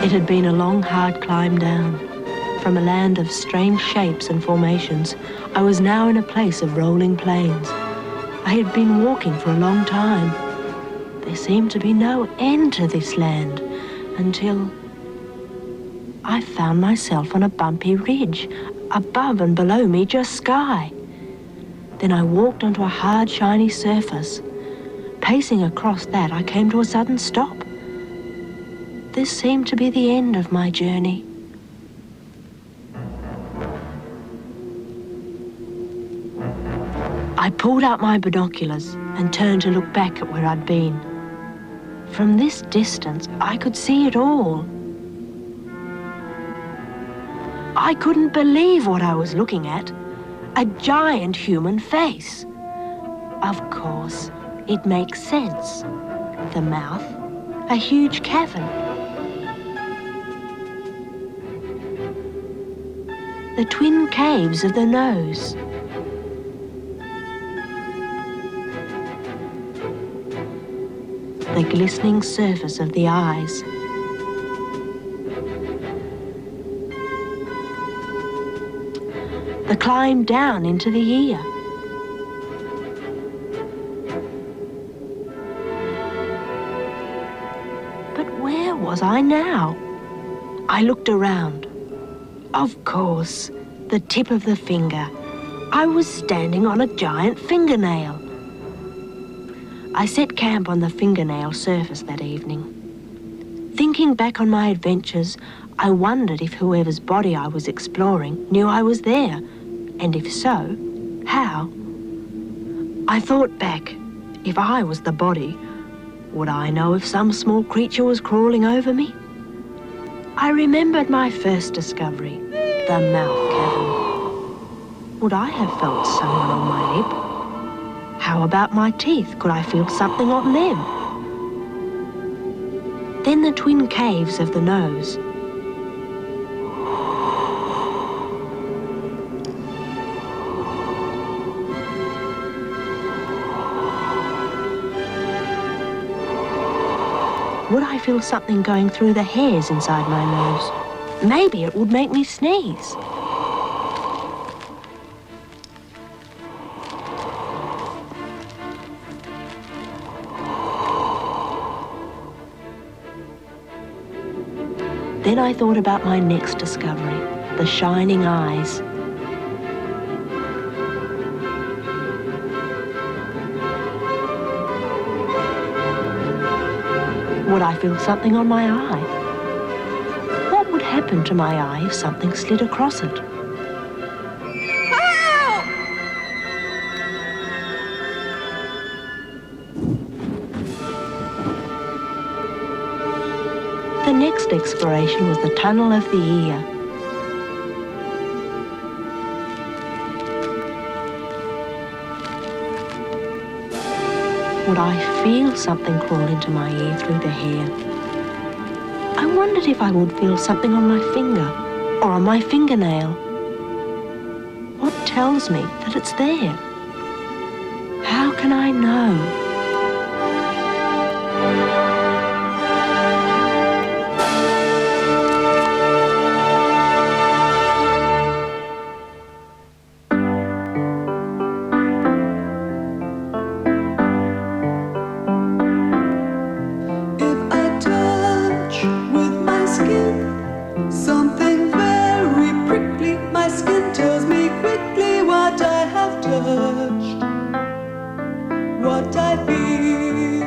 Speaker 1: It had been a long, hard climb down. From a land of strange shapes and formations, I was now in a place of rolling plains. I had been walking for a long time. There seemed to be no end to this land until I found myself on a bumpy ridge. Above and below me, just sky. Then I walked onto a hard, shiny surface. Pacing across that, I came to a sudden stop. This seemed to be the end of my journey. I pulled out my binoculars and turned to look back at where I'd been. From this distance, I could see it all. I couldn't believe what I was looking at. A giant human face. Of course, it makes sense. The mouth, a huge cavern. The twin caves of the nose. The glistening surface of the eyes. The climb down into the ear. But where was I now? I looked around. Of course, the tip of the finger. I was standing on a giant fingernail. I set camp on the fingernail surface that evening. Thinking back on my adventures, I wondered if whoever's body I was exploring knew I was there, and if so, how? I thought back. If I was the body, would I know if some small creature was crawling over me? I remembered my first discovery, the mouth cavern. Would I have felt someone on my lip? How about my teeth? Could I feel something on them? Then the twin caves of the nose. Would I feel something going through the hairs inside my nose? Maybe it would make me sneeze. Then I thought about my next discovery, the shining eyes. Would I feel something on my eye? What would happen to my eye if something slid across it? The next exploration was the tunnel of the ear. Would I feel something crawl into my ear through the hair? I wondered if I would feel something on my finger or on my fingernail. What tells me that it's there? How can I know?
Speaker 2: Something very prickly, my skin tells me quickly what I have touched, what I feel.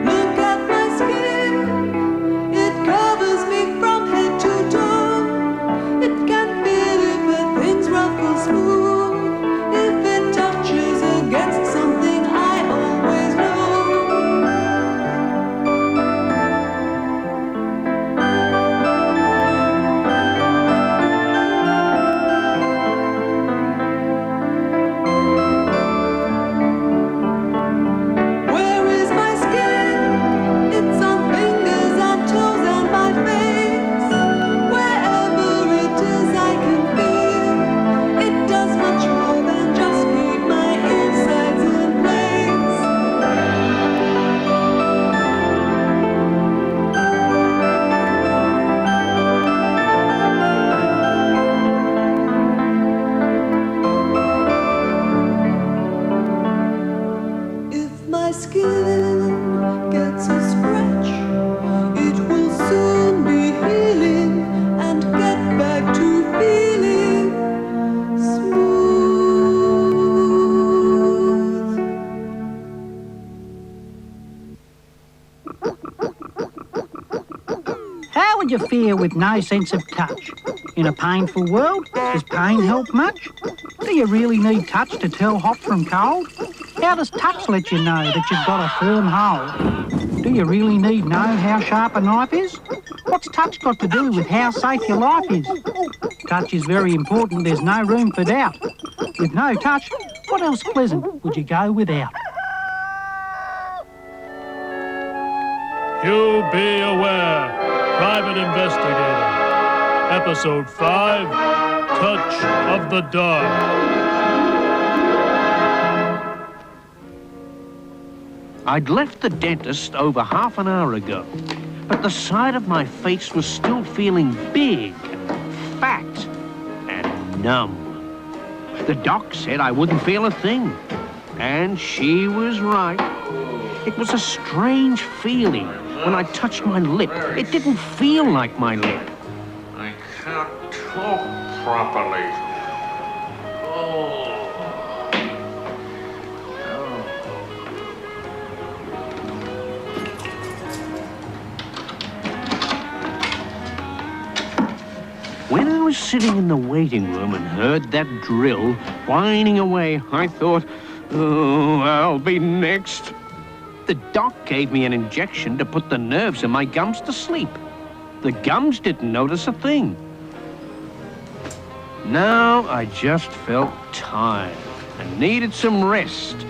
Speaker 2: Look at my skin, it covers me from head to toe. It can feel if a thing's rough or smooth, if it touches against something I always know. My skin gets a scratch, it will soon be healing and get back to feeling smooth.
Speaker 3: How would you feel with no sense of touch? In a painful world, does pain help much? Do you really need touch to tell hot from cold? How does touch let you know that you've got a firm hold? Do you really need know how sharp a knife is? What's touch got to do with how safe your life is? Touch is very important, there's no room for doubt. With no touch, What else pleasant would you go without?
Speaker 15: You be aware, Private Investigator. Episode 5, Touch of the Dark.
Speaker 5: I'd left the dentist over half an hour ago, but the side of my face was still feeling big and fat and numb. The doc said I wouldn't feel a thing, and she was right. It was a strange feeling when I touched my lip. It didn't feel like my lip.
Speaker 6: I can't talk properly.
Speaker 5: When I was sitting in the waiting room and heard that drill whining away, I thought, oh, I'll be next. The doc gave me an injection to put the nerves in my gums to sleep. The gums didn't notice a thing. Now I just felt tired and needed some rest.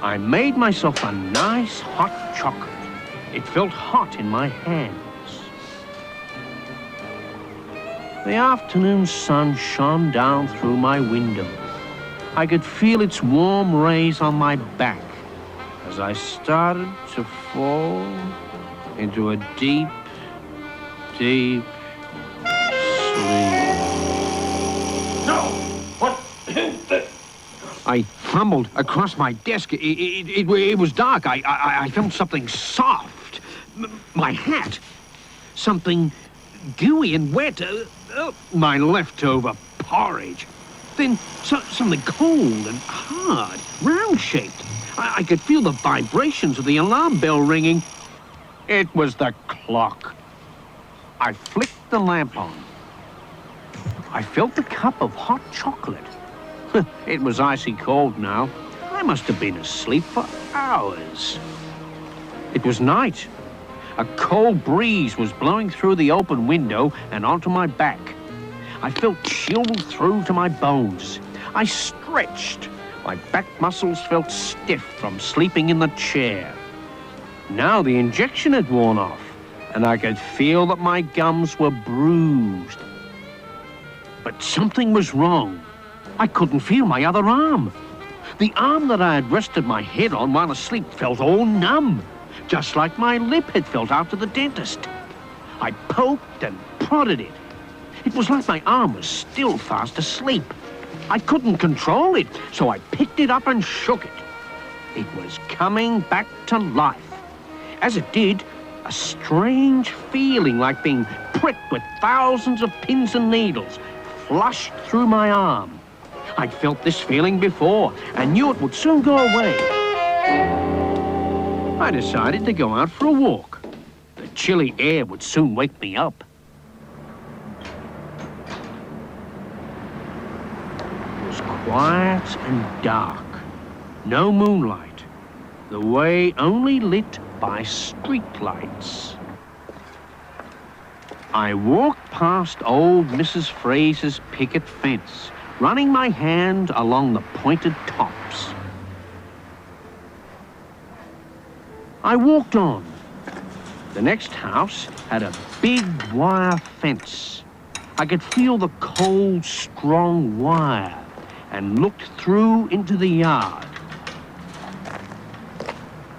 Speaker 5: I made myself a nice hot chocolate. It felt hot in my hands. The afternoon sun shone down through my window. I could feel its warm rays on my back as I started to fall into a deep, deep sleep.
Speaker 6: No! What?
Speaker 5: I fumbled across my desk. It was dark. I felt something soft. My hat. Something gooey and wet. My leftover porridge. Then something cold and hard, round-shaped. I could feel the vibrations of the alarm bell ringing. It was the clock. I flicked the lamp on. I felt the cup of hot chocolate. It was icy cold now. I must have been asleep for hours. It was night. A cold breeze was blowing through the open window and onto my back. I felt chilled through to my bones. I stretched. My back muscles felt stiff from sleeping in the chair. Now the injection had worn off, and I could feel that my gums were bruised. But something was wrong. I couldn't feel my other arm. The arm that I had rested my head on while asleep felt all numb, just like my lip had felt after the dentist. I poked and prodded it. It was like my arm was still fast asleep. I couldn't control it, so I picked it up and shook it. It was coming back to life. As it did, a strange feeling like being pricked with thousands of pins and needles flushed through my arm. I'd felt this feeling before and knew it would soon go away. I decided to go out for a walk. The chilly air would soon wake me up. It was quiet and dark. No moonlight. The way only lit by street lights. I walked past old Mrs. Fraser's picket fence, running my hand along the pointed tops. I walked on. The next house had a big wire fence. I could feel the cold, strong wire and looked through into the yard.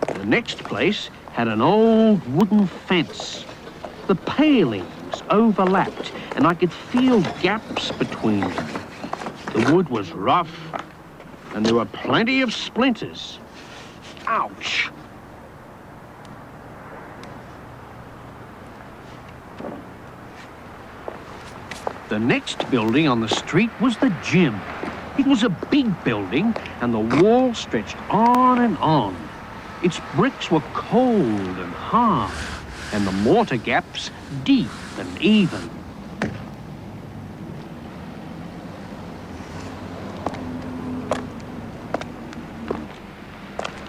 Speaker 5: The next place had an old wooden fence. The palings overlapped, and I could feel gaps between them. The wood was rough, and there were plenty of splinters. Ouch! The next building on the street was the gym. It was a big building, and the wall stretched on and on. Its bricks were cold and hard, and the mortar gaps deep and even.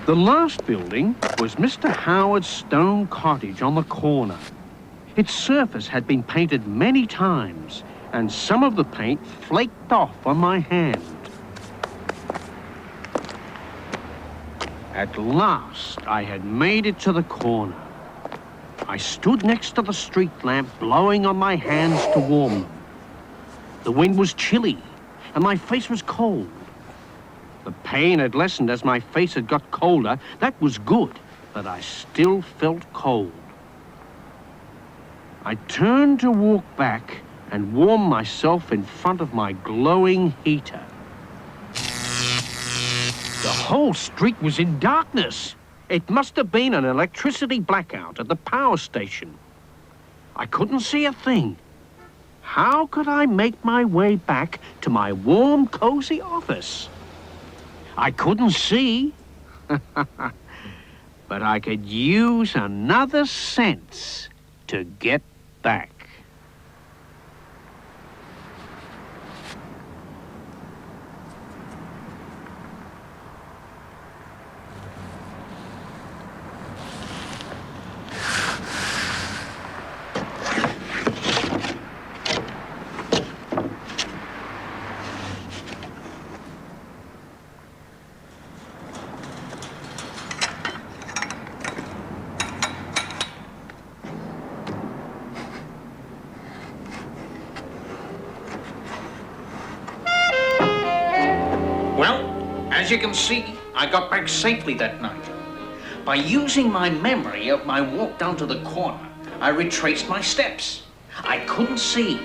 Speaker 5: The last building was Mr. Howard's stone cottage on the corner. Its surface had been painted many times, and some of the paint flaked off on my hand. At last, I had made it to the corner. I stood next to the street lamp, blowing on my hands to warm them. The wind was chilly, and my face was cold. The pain had lessened as my face had got colder. That was good, but I still felt cold. I turned to walk back and warm myself in front of my glowing heater. The whole street was in darkness. It must have been an electricity blackout at the power station. I couldn't see a thing. How could I make my way back to my warm, cozy office? I couldn't see. But I could use another sense to get back.
Speaker 9: As you can see, I got back safely that night. By using my memory of my walk down to the corner, I retraced my steps. I couldn't see,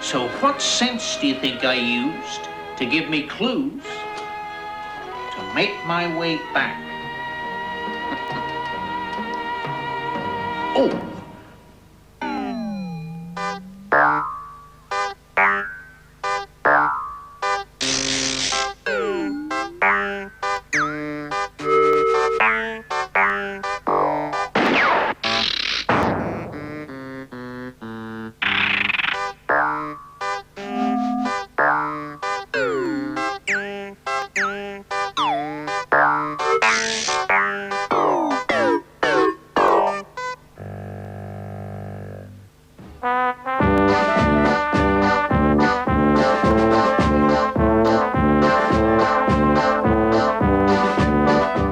Speaker 9: so what sense do you think I used to give me clues to make my way back? Oh!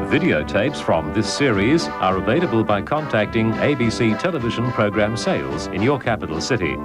Speaker 11: Videotapes from this series are available by contacting ABC Television Program Sales in your capital city.